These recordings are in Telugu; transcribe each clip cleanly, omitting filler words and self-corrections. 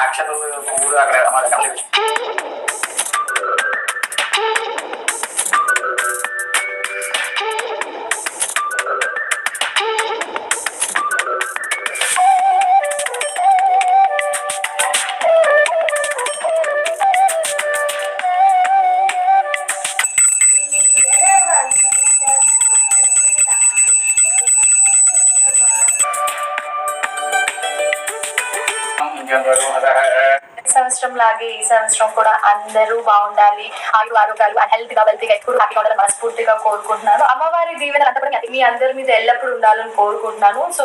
అక్షతలు పువ్వులు అక్కడ సంవత్సరం లాగే ఈ సంవత్సరం కూడా అందరూ బాగుండాలి, ఆయుర ఆరోగ్యాలు అండ్ హెల్త్ గా వెల్తీగా ఎప్పుడు హ్యాపీగా ఉండాలని మనస్ఫూర్తిగా కోరుకుంటున్నాను. అమ్మవారి దీవెన అంతా కూడా మీ అందరి మీద ఎల్లప్పుడు ఉండాలని కోరుకుంటున్నాను. సో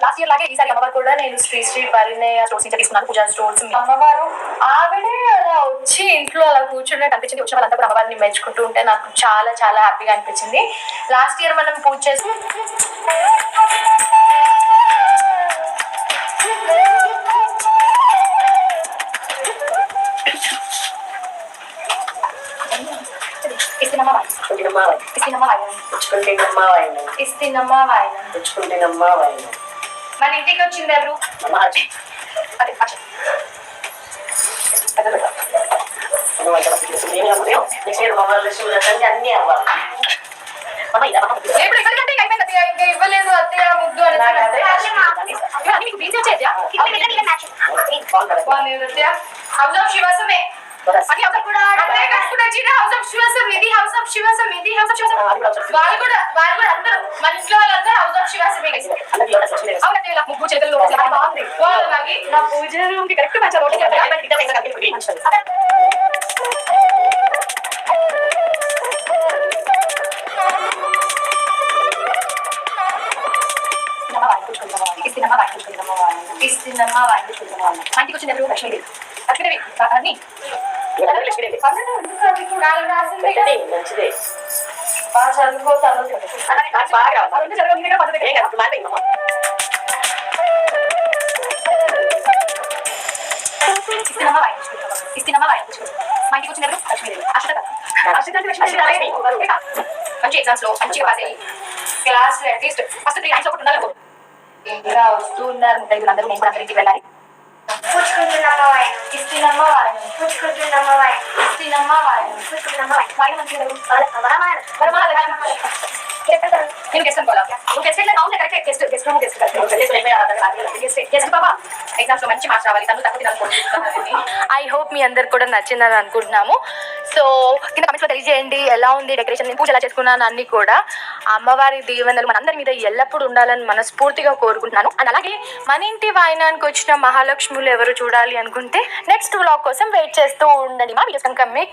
లాస్ట్ ఇయర్ లాగే ఈసారి అమ్మవారు కూడా నేను శ్రీ పరిణయ స్టోర్స్ నుంచి తీసుకున్నాను, పూజా స్టోర్స్. అమ్మవారు ఆవిడే అలా వచ్చి ఇంట్లో అలా కూర్చున్నట్టు అనిపించింది. వచ్చిన వాళ్ళంతా కూడా అమ్మవారిని మెచ్చుకుంటూ ఉంటే నాకు చాలా చాలా హ్యాపీగా అనిపించింది. లాస్ట్ ఇయర్ మనం పూజ చేసి మన ఇంటికి వచ్చింది ఎవరు? ఇవ్వలేదు అత్తయ్య ముద్దు అని హౌస్ ఆఫ్ శివాసమే వాళ్ళు కూడా అందరూ మన ఇంట్లో వాళ్ళందరూ హౌస్ ఆఫ్ శివాసమే. ముగ్గు చేతుల్లో బాగుంది నా పూజ రూమ్ కి కరెక్ట్ మంచిగా ఇంటికి వచ్చింది ఎవరు? లక్ష్మీదేవి. లక్ష్మీదేవి అన్ని చదువుకోతాను. మా ఇంటికి వచ్చిన లక్ష్మీదేవి. మంచి ఎగ్జామ్స్ లో మంచిగా పాస్ అయ్యి క్లాస్ లో అట్లీస్ట్ ఫస్ట్ 3 ర్యాంక్స్ ఒకటి ఉండాలి. ఇంకా వస్తూ ఉన్నారు అందరూ. నేను కూడా అందరికి వెళ్ళాలి. నేను గెస్ట్ అనుకోవాలా? నువ్వు గెస్ట్ అయితే అవును కరెక్ట్. గెస్ట్ బాబా ఎగ్జామ్స్ లో మంచి మార్క్స్ రావాలి. ఐ హోప్ మీ అందరు కూడా నచ్చిందని అనుకుంటున్నాము. సో కింద కమెంట్స్ లో తెలియజేయండి ఎలా ఉంది డెకరేషన్, నేను పూజ ఎలా చేసుకున్నాను అన్ని కూడా. అమ్మవారి దీవెనలు మనందరి మీద ఎల్లప్పుడు ఉండాలని మనస్ఫూర్తిగా కోరుకుంటున్నాను. అండ్ అలాగే మన ఇంటి వాయినానికి వచ్చిన మహాలక్ష్ములు ఎవరు చూడాలి అనుకుంటే నెక్స్ట్ వ్లాగ్ కోసం వెయిట్ చేస్తూ ఉండండి. మా వీడియోస్ కనుక మీకు